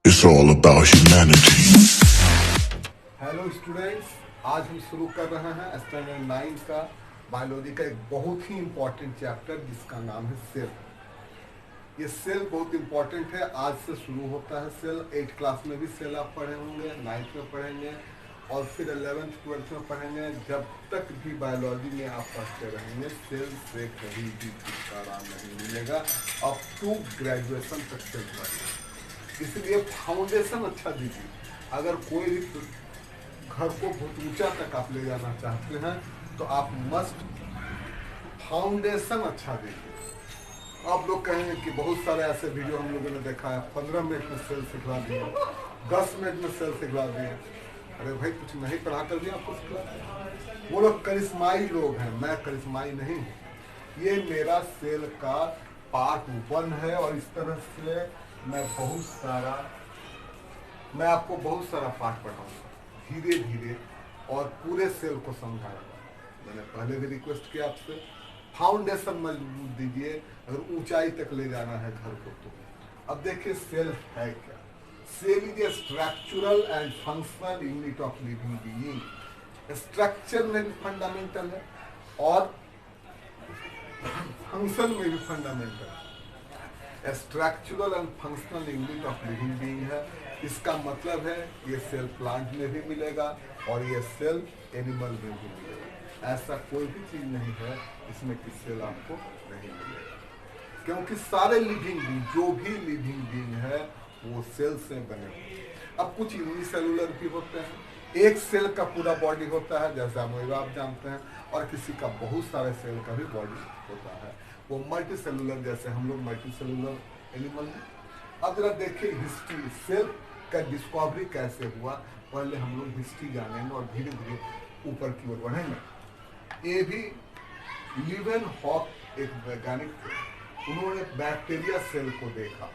It's all about humanity. Hello students, आज हम शुरू कर रहे हैं स्टैंडर्ड 9 का बायोलॉजी का एक बहुत ही इम्पोर्टेंट चैप्टर जिसका नाम है सेल। ये सेल बहुत इम्पोर्टेंट है, आज से शुरू होता है सेल। 8 क्लास में भी सेल आप पढ़े होंगे, 9th में पढ़ेंगे और फिर 11th 12th में पढ़ेंगे। जब तक भी बायोलॉजी में आप पढ़ते रहेंगे सेल से कभी भी छुटकारा नहीं मिलेगा, अप टू ग्रेजुएशन तक सेल पढ़ेंगे। इसलिए फाउंडेशन अच्छा दीजिए। अगर कोई भी घर को बहुत ऊंचा तक आप ले जाना चाहते हैं तो आप मस्ट फाउंडेशन अच्छा दीजिए। आप लोग कहेंगे कि बहुत सारे ऐसे वीडियो हम लोगों ने देखा है, 15 मिनट में सेल सिखला दिए, 10 मिनट में सेल सिखला दिए। अरे भाई, कुछ नहीं पढ़ा कर भी आपको सिखला दिया। वो लोग करिश्माई लोग हैं, मैं करिश्माई नहीं हूँ। ये मेरा सेल का पार्ट 1 है और इस तरह से मैं आपको बहुत सारा पाठ पढ़ाऊंगा धीरे धीरे और पूरे सेल को समझाऊंगा। मैंने पहले भी रिक्वेस्ट किया आपसे, फाउंडेशन मजबूत दीजिए अगर ऊंचाई तक ले जाना है घर को। तो अब देखिए सेल है क्या। Cell is a structural and functional unit of living being. Structure में भी फंडामेंटल है और फंक्शन में भी फंडामेंटल है। Structural and functional unit of living being है। इसका मतलब है ये सेल प्लांट में भी मिलेगा और ये सेल एनिमल में भी मिलेगा। ऐसा कोई भी चीज नहीं है इसमें कि सेल आपको नहीं मिलेगा, क्योंकि सारे लिविंग बीइंग, जो भी लिविंग बीइंग है वो सेल से बने हुए। अब कुछ यूनिसेलुलर भी होते हैं, एक सेल का पूरा बॉडी होता है जैसे अमीबा आप जानते हैं, और किसी का बहुत सारे सेल का भी बॉडी होता है, वो मल्टी सेलुलर, जैसे हम लोग मल्टी सेलुलर एनिमल हैं। अब जरा देखिए हिस्ट्री, सेल का डिस्कवरी कैसे हुआ, पहले हम लोग हिस्ट्री जानेंगे और धीरे धीरे ऊपर की ओर बढ़ेंगे। ये भी लीवन हॉक एक वैज्ञानिक थे, उन्होंने बैक्टीरिया सेल को देखा।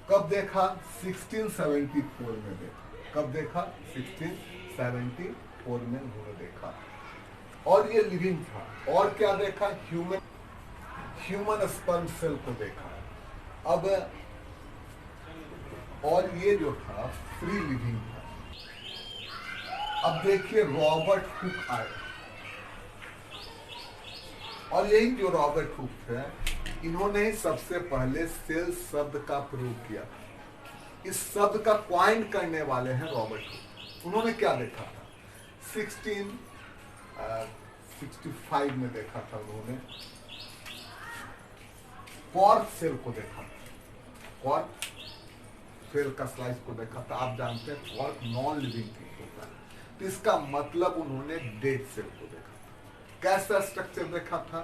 कब देखा? 1674 में देखा। कब देखा? 1674 में उन्होंने देखा और ये लिविंग था। और क्या देखा? ह्यूमन स्पर्म सेल को देखा। अब और ये जो था फ्री लिविंग था। अब देखिए रॉबर्ट हुक आए और यही जो रॉबर्ट हुक थे, इन्होंने सबसे पहले सेल शब्द का प्रयोग किया। इस शब्द का क्वाइन करने वाले हैं रॉबर्ट हुक। उन्होंने क्या देखा था? 1665 में देखा था उन्होंने कॉर्क सेल को देखा था। कॉर्क सेल का स्लाइस को देखा था। आप जानते हैं कॉर्क नॉन लिविंग थिंग होता है, तो इसका मतलब उन्होंने डेड सेल को देखा था। कैसा स्ट्रक्चर देखा था?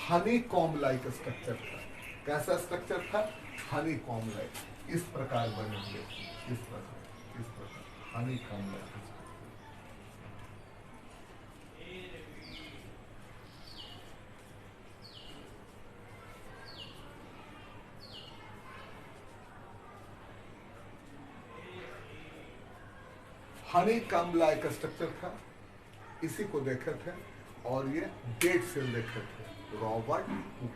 हनी कॉम्ब लाइक स्ट्रक्चर था। कैसा स्ट्रक्चर था? Honey comb like. इस प्रकार बनेंगे, इस प्रकार Honey comb like. Honey comb like structure था, इसी को देखे थे। और ये डेड सेल देखे थे रॉबर्ट हुक।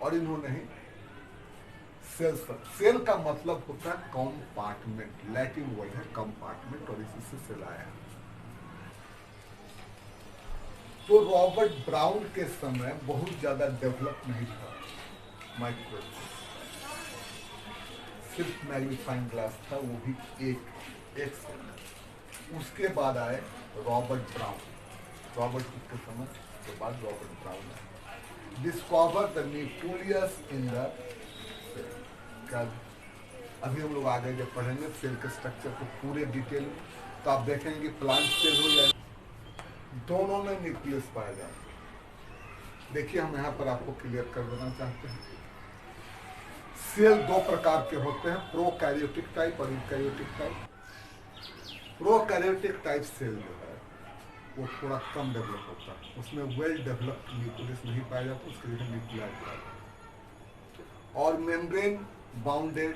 और इन्होंने ही सेल का मतलब होता है कंपार्टमेंट, लैटिन वर्ड है कंपार्टमेंट और इसी से सेल आया। तो रॉबर्ट ब्राउन के समय बहुत ज्यादा डेवलप नहीं था माइक्रोस्कोप, सिर्फ मैग्नीफाइंग ग्लास था, वो भी एक सेल। उसके बाद आए रॉबर्ट ब्राउन। रॉबर्ट हुक के समय के बाद रॉबर्ट ब्राउन आए, discover the nucleus in the cell. अभी हम लोग आगे जब पढ़ेंगे सेल के स्ट्रक्चर को पूरे डिटेल में, तो आप देखेंगे प्लांट सेल हो या दोनों में न्यूक्लियस पाया जाता है। देखिए हम यहाँ पर आपको क्लियर कर देना चाहते हैं। सेल दो प्रकार के होते हैं, प्रोकैरियोटिक टाइप और eukaryotic type. Prokaryotic type cell जो है वो थोड़ा कम डेवलप होता है, उसमें वेल डेवलप्ड न्यूक्लियस नहीं पाया जाता, उसके लिए न्यूक्लियाई। और मेम्ब्रेन बाउंडेड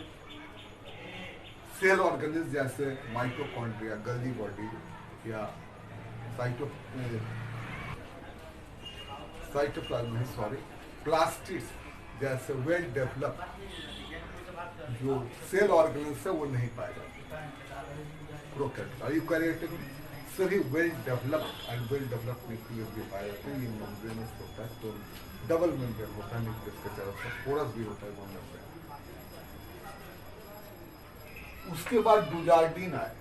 सेल ऑर्गेनिज्म जैसे माइटोकॉन्ड्रिया, गल्गी बॉडी या साइटोप्लाज्म, प्लास्टिड्स जैसे वेल डेवलप्ड जो सेल ऑर्गेनेल्स है वो नहीं पाए जाते। प्रोकैरियोट यूकैरियोटिक सभी well developed and well developed nucleus भी पाए जाते हैं। ये मेम्ब्रेनस होता है, तो डबल मेम्ब्रेन होता है न्यूक्लियस के चारों तरफ, पोरस भी होता है वो मेम्ब्रेन। उसके बाद डुजार्डिन आए।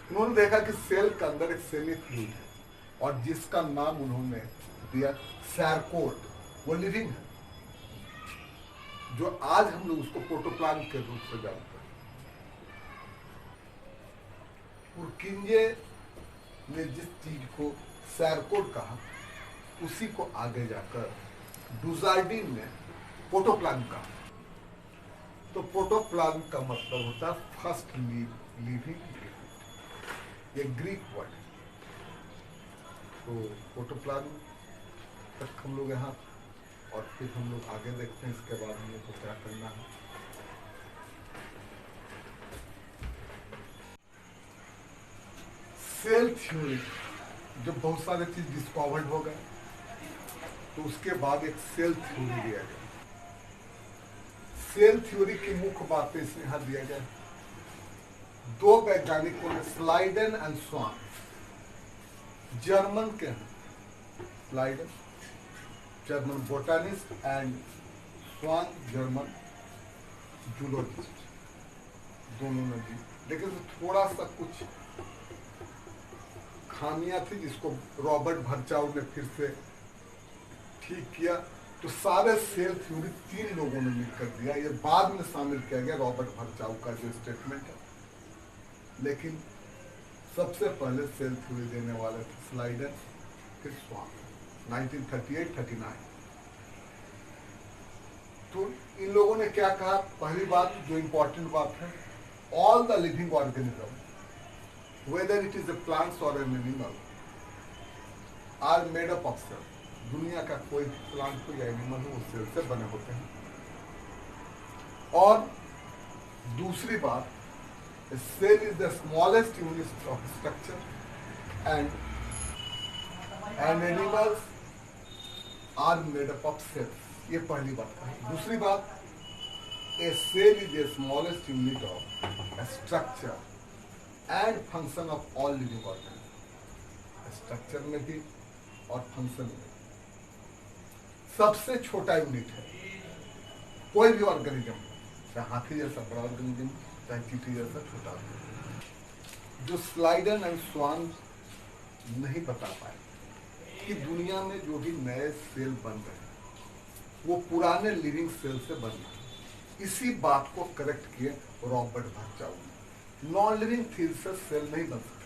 उन्होंने देखा कि सेल के अंदर एक सेमी फ्लूइड है और जिसका नाम उन्होंने दिया सैरकोट, वो लिविंग है, जो आज हम लोग उसको प्रोटोप्लाज्म के रूप से जानते हैं। पुरकिंजे ने जिस चीज को सैरकोट कहा उसी को आगे जाकर डुजार्डिन ने प्रोटोप्लाज्म कहा। तो प्रोटोप्लाज्म का मतलब होता है फर्स्ट लिविंग लिक्विड, ये ग्रीक वर्ड है। तो प्रोटोप्लाज्म तक हम लोग यहाँ, और फिर हम लोग आगे देखते हैं इसके बाद हम लोग को क्या करना है। सेल थ्योरी, जब बहुत सारे चीज डिस्कवर्ड हो गए तो उसके बाद एक सेल थ्योरी दिया गया। सेल थ्योरी की मुख्य बातें इसमें यहां दिया गया। दो वैज्ञानिकों ने, स्लाइडन एंड स्वान, जर्मन के हैं, Schleiden German botanist and Schwann German zoologist, दोनों ने दी। लेकिन थोड़ा सा कुछ खामियां थी जिसको रॉबर्ट भर्चाउ ने फिर से ठीक किया। तो सारे सेल थ्योरी 3 लोगों ने मिलकर दिया। ये बाद में शामिल किया गया रॉबर्ट भर्चाउ का जो स्टेटमेंट है, लेकिन सबसे पहले सेल थ्योरी देने वाले थे स्लाइडन, फिर स्वान, 1938-39। तो इन लोगों ने क्या कहा? पहली बात जो इंपॉर्टेंट बात है, all the living organism whether it is a plants or an animal are made up of cells। दुनिया का कोई भी प्लांट हो या एनिमल हो, वो सेल से बने होते हैं। और दूसरी बात, cell is the smallest unit of structure and animals are made up of cells. ये पहली बात है। दूसरी बात, a cell is the smallest unit of structure and function of all living organism. Structure में भी और फंक्शन में सबसे छोटा यूनिट है कोई भी ऑर्गेनिज्म, चाहे हाथी जैसा बड़ा ऑर्गेनिज्म, चाहे चींटी जैसा छोटा ऑर्गेनिज्म। जो स्लाइडन एंड स्वान नहीं बता पाए कि दुनिया में जो भी नए सेल बन रहे हैं वो पुराने लिविंग सेल से बन रहे हैं। इसी बात को करेक्ट किए रॉबर्ट भर्चाउ ने। नॉन लिविंग थिंग से सेल नहीं बन सकते।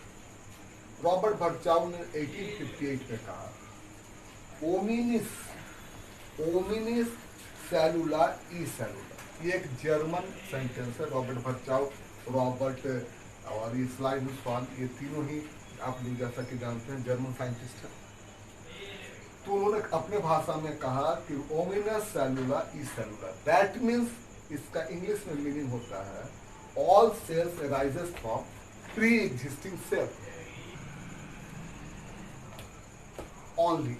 रॉबर्ट भर्चाउ ने 1858 में कहा, ओमिनिस सेलुला ई सेलुला। ये एक जर्मन सेंटेंस है। रॉबर्ट भर्चाउ, रॉबर्ट और ये स्लाइडन स्वान, ये तीनों ही आप लोग जैसा कि जानते हैं जर्मन साइंटिस्ट हैं। तो उन्होंने अपने भाषा में कहा कि ओमिनस सेलुला ई सेलुला। दैट मीन्स, इसका इंग्लिश में मीनिंग होता है all cells arises from pre-existing cell only।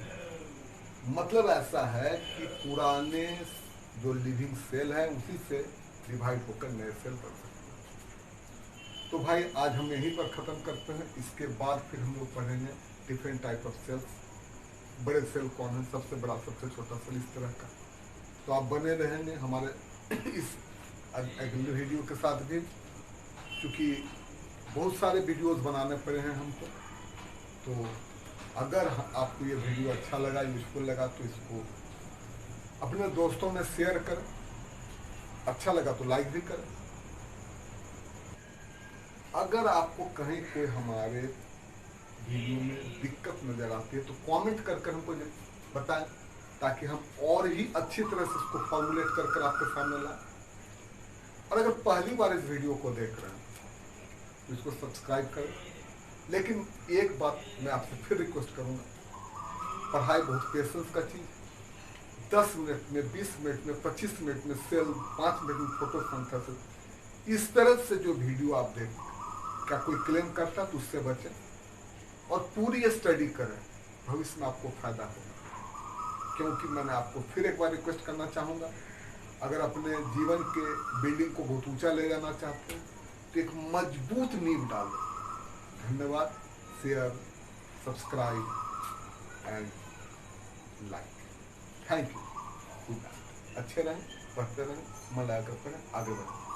मतलब ऐसा है कि पुराने जो लिविंग सेल है उसी से डिवाइड होकर नए सेल बन सकते हैं। तो भाई आज हम यहीं पर खत्म करते हैं। इसके बाद फिर हम लोग पढ़ेंगे डिफरेंट टाइप ऑफ सेल्स। बड़े सेल कौन है, सबसे बड़ा, सबसे छोटा सेल, इस तरह का। तो आप बने रहेंगे हमारे इस अगले वीडियो के साथ भी, क्योंकि बहुत सारे वीडियोस बनाने पड़े हैं हमको। तो अगर आपको ये वीडियो अच्छा लगा, यूजफुल लगा, तो इसको अपने दोस्तों में शेयर करें। अच्छा लगा तो लाइक भी करें। अगर आपको कहीं कोई हमारे वीडियो में दिक्कत नजर आती है तो कमेंट कर हमको बताएं, ताकि हम और ही अच्छी तरह से इसको फॉर्मुलेट कर आपके सामने लाएं। और अगर पहली बार इस वीडियो को देख रहे हैं तो इसको सब्सक्राइब करें। लेकिन एक बात मैं आपसे फिर रिक्वेस्ट करूंगा, पढ़ाई बहुत पेशेंस का चीज। 10 मिनट में, 20 मिनट में, 25 मिनट में सेल, 5 मिनट में फोटो संख्या से, इस तरह से जो वीडियो आप देख, क्या कोई क्लेम करता तो उससे बचें और पूरी स्टडी करें। भविष्य में आपको फायदा होगा। क्योंकि मैंने आपको फिर एक बार रिक्वेस्ट करना चाहूंगा, अगर अपने जीवन के बिल्डिंग को बहुत ऊंचा ले जाना चाहते हैं तो एक मजबूत नींव डालो। धन्यवाद। Share, subscribe and like. Thank you. अच्छे रहें, पढ़ते रहें, मन लगा करते रहें, आगे बढ़ें।